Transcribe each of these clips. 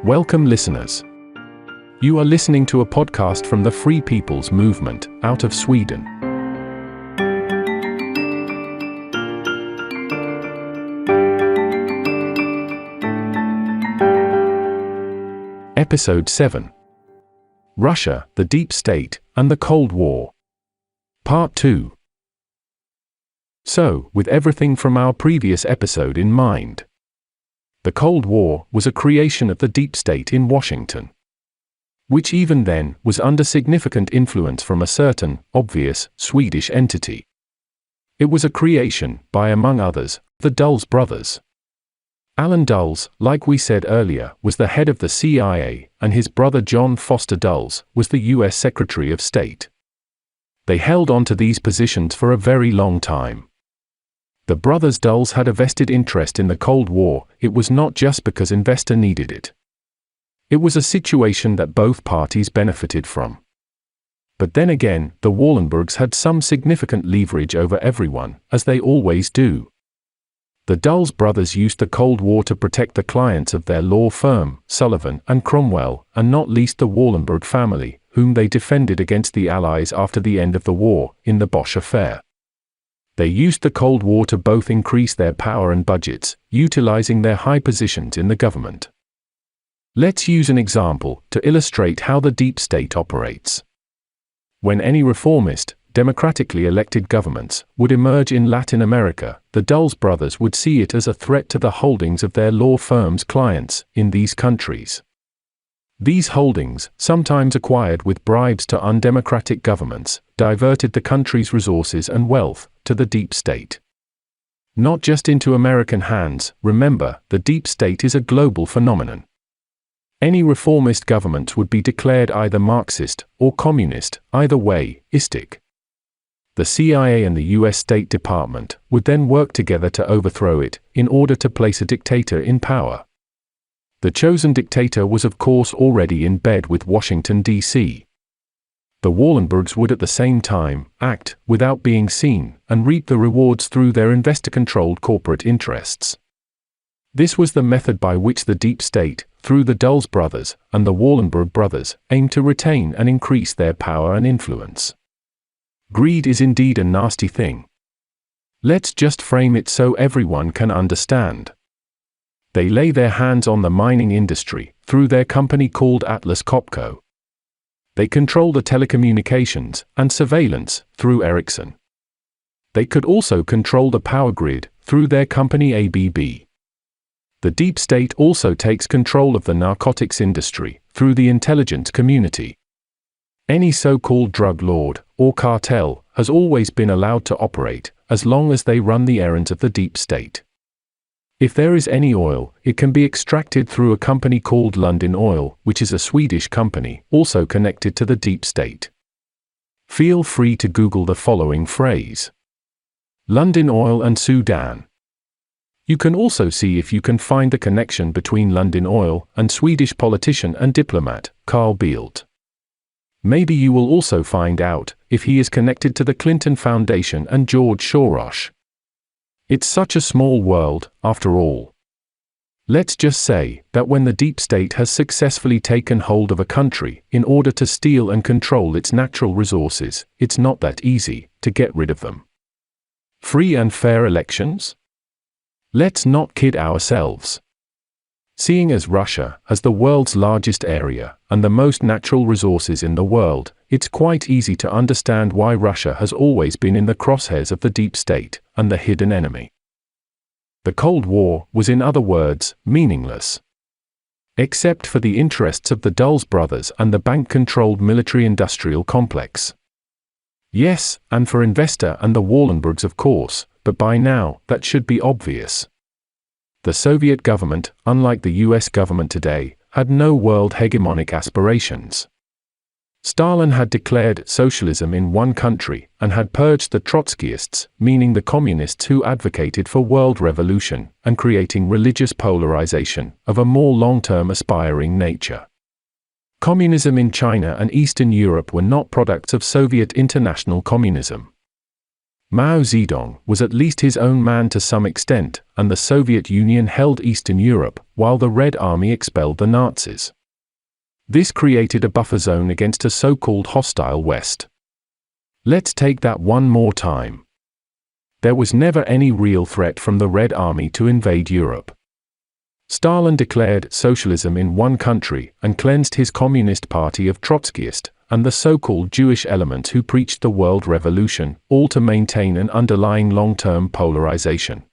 Welcome, listeners. You are listening to a podcast from the Free People's Movement out of Sweden. Episode 7. Russia, the Deep State, and the Cold War. Part 2. So, with everything from our previous episode in mind, the Cold War was a creation of the Deep State in Washington, which even then was under significant influence from a certain, obvious, Swedish entity. It was a creation by, among others, the Dulles brothers. Allen Dulles, like we said earlier, was the head of the CIA, and his brother John Foster Dulles was the U.S. Secretary of State. They held on to these positions for a very long time. The brothers Dulles had a vested interest in the Cold War. It was not just because investor needed it. It was a situation that both parties benefited from. But then again, the Wallenbergs had some significant leverage over everyone, as they always do. The Dulles brothers used the Cold War to protect the clients of their law firm, Sullivan and Cromwell, and not least the Wallenberg family, whom they defended against the Allies after the end of the war, in the Bosch affair. They used the Cold War to both increase their power and budgets, utilizing their high positions in the government. Let's use an example to illustrate how the deep state operates. When any reformist, democratically elected governments would emerge in Latin America, the Dulles brothers would see it as a threat to the holdings of their law firm's clients in these countries. These holdings, sometimes acquired with bribes to undemocratic governments, diverted the country's resources and wealth to the deep state. Not just into American hands. Remember, the deep state is a global phenomenon. Any reformist government would be declared either Marxist or communist, either way, istic. The CIA and the US State Department would then work together to overthrow it, in order to place a dictator in power. The chosen dictator was of course already in bed with Washington, D.C. The Wallenbergs would at the same time act without being seen and reap the rewards through their investor-controlled corporate interests. This was the method by which the deep state, through the Dulles brothers and the Wallenberg brothers, aimed to retain and increase their power and influence. Greed is indeed a nasty thing. Let's just frame it so everyone can understand. They lay their hands on the mining industry through their company called Atlas Copco. They control the telecommunications and surveillance through Ericsson. They could also control the power grid through their company ABB. The deep state also takes control of the narcotics industry through the intelligence community. Any so-called drug lord or cartel has always been allowed to operate as long as they run the errands of the deep state. If there is any oil, it can be extracted through a company called Lundin Oil, which is a Swedish company, also connected to the deep state. Feel free to Google the following phrase: Lundin Oil and Sudan. You can also see if you can find the connection between Lundin Oil and Swedish politician and diplomat, Carl Bildt. Maybe you will also find out if he is connected to the Clinton Foundation and George Soros. It's such a small world, after all. Let's just say that when the deep state has successfully taken hold of a country in order to steal and control its natural resources, it's not that easy to get rid of them. Free and fair elections? Let's not kid ourselves. Seeing as Russia has the world's largest area and the most natural resources in the world, it's quite easy to understand why Russia has always been in the crosshairs of the deep state and the hidden enemy. The Cold War was, in other words, meaningless. Except for the interests of the Dulles brothers and the bank-controlled military-industrial complex. Yes, and for investor and the Wallenbergs of course, but by now, that should be obvious. The Soviet government, unlike the US government today, had no world hegemonic aspirations. Stalin had declared socialism in one country and had purged the Trotskyists, meaning the communists who advocated for world revolution and creating religious polarization of a more long-term aspiring nature. Communism in China and Eastern Europe were not products of Soviet international communism. Mao Zedong was at least his own man to some extent, and the Soviet Union held Eastern Europe, while the Red Army expelled the Nazis. This created a buffer zone against a so-called hostile West. Let's take that one more time. There was never any real threat from the Red Army to invade Europe. Stalin declared socialism in one country and cleansed his Communist Party of Trotskyist and the so-called Jewish elements who preached the world revolution, all to maintain an underlying long-term polarization.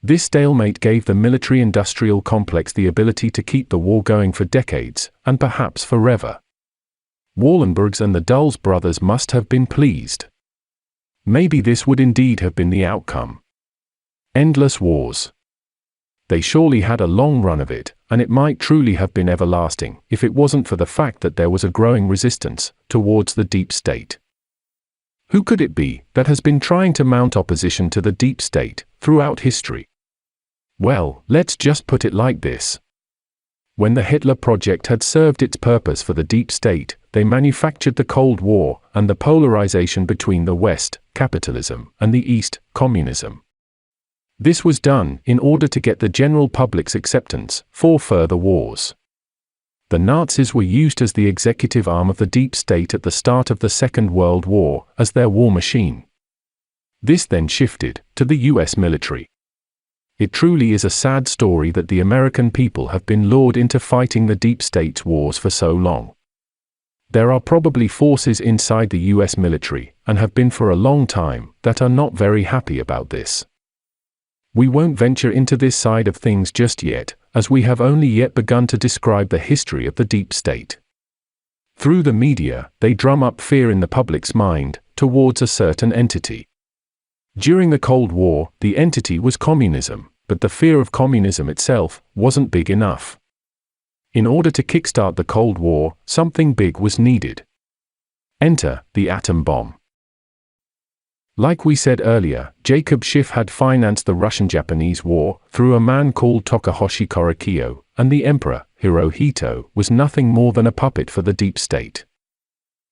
This stalemate gave the military-industrial complex the ability to keep the war going for decades, and perhaps forever. Wallenbergs and the Dulles brothers must have been pleased. Maybe this would indeed have been the outcome. Endless wars. They surely had a long run of it, and it might truly have been everlasting if it wasn't for the fact that there was a growing resistance towards the deep state. Who could it be that has been trying to mount opposition to the deep state throughout history? Well, let's just put it like this. When the Hitler Project had served its purpose for the deep state, they manufactured the Cold War and the polarization between the West, capitalism, and the East, communism. This was done in order to get the general public's acceptance for further wars. The Nazis were used as the executive arm of the deep state at the start of the Second World War as their war machine. This then shifted to the US military. It truly is a sad story that the American people have been lured into fighting the deep state's wars for so long. There are probably forces inside the US military, and have been for a long time, that are not very happy about this. We won't venture into this side of things just yet, as we have only yet begun to describe the history of the deep state. Through the media, they drum up fear in the public's mind towards a certain entity. During the Cold War, the entity was communism, but the fear of communism itself wasn't big enough. In order to kickstart the Cold War, something big was needed. Enter the atom bomb. Like we said earlier, Jacob Schiff had financed the Russian-Japanese War through a man called Tokuhoshi Korekiyo, and the Emperor, Hirohito, was nothing more than a puppet for the deep state.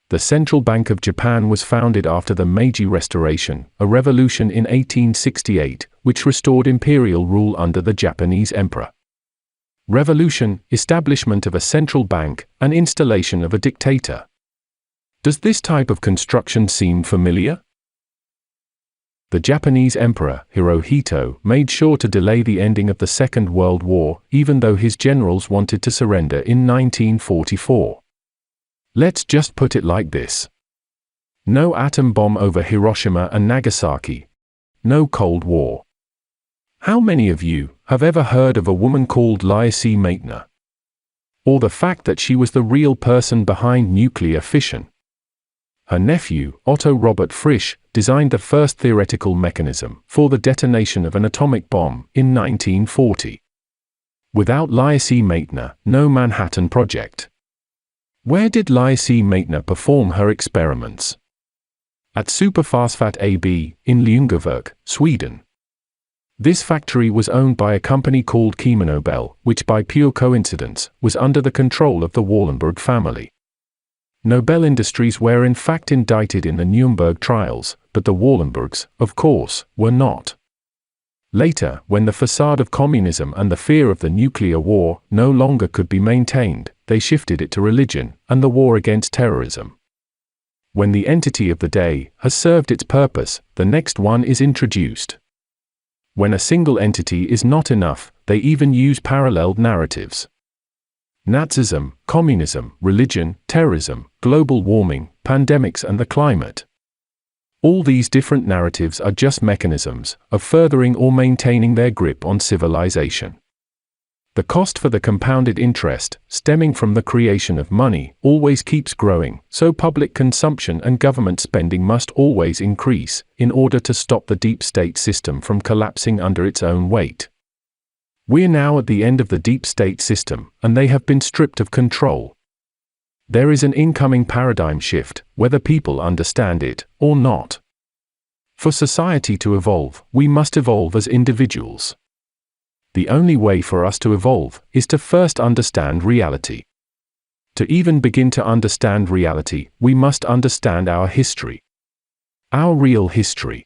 The Central Bank of Japan was founded after the Meiji Restoration, a revolution in 1868, which restored imperial rule under the Japanese emperor. Revolution, establishment of a central bank, and installation of a dictator. Does this type of construction seem familiar? The Japanese Emperor, Hirohito, made sure to delay the ending of the Second World War, even though his generals wanted to surrender in 1944. Let's just put it like this. No atom bomb over Hiroshima and Nagasaki. No Cold War. How many of you have ever heard of a woman called Lyasee Meitner? Or the fact that she was the real person behind nuclear fission? Her nephew, Otto Robert Frisch, designed the first theoretical mechanism for the detonation of an atomic bomb in 1940. Without Lyasee Meitner, no Manhattan Project. Where did Lyasee Meitner perform her experiments? At Superfosfat AB, in Ljungbyhed, Sweden. This factory was owned by a company called Kemonobel, which by pure coincidence, was under the control of the Wallenberg family. Nobel Industries were in fact indicted in the Nuremberg trials, but the Wallenbergs, of course, were not. Later, when the facade of communism and the fear of the nuclear war no longer could be maintained, they shifted it to religion and the war against terrorism. When the entity of the day has served its purpose, the next one is introduced. When a single entity is not enough, they even use paralleled narratives. Nazism, communism, religion, terrorism, global warming, pandemics and the climate. All these different narratives are just mechanisms of furthering or maintaining their grip on civilization. The cost for the compounded interest, stemming from the creation of money, always keeps growing, so public consumption and government spending must always increase, in order to stop the deep state system from collapsing under its own weight. We're now at the end of the deep state system, and they have been stripped of control. There is an incoming paradigm shift, whether people understand it or not. For society to evolve, we must evolve as individuals. The only way for us to evolve is to first understand reality. To even begin to understand reality, we must understand our history. Our real history.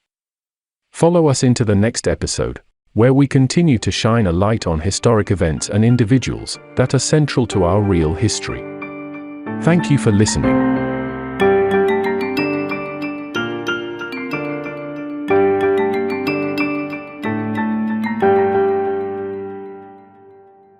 Follow us into the next episode, where we continue to shine a light on historic events and individuals that are central to our real history. Thank you for listening.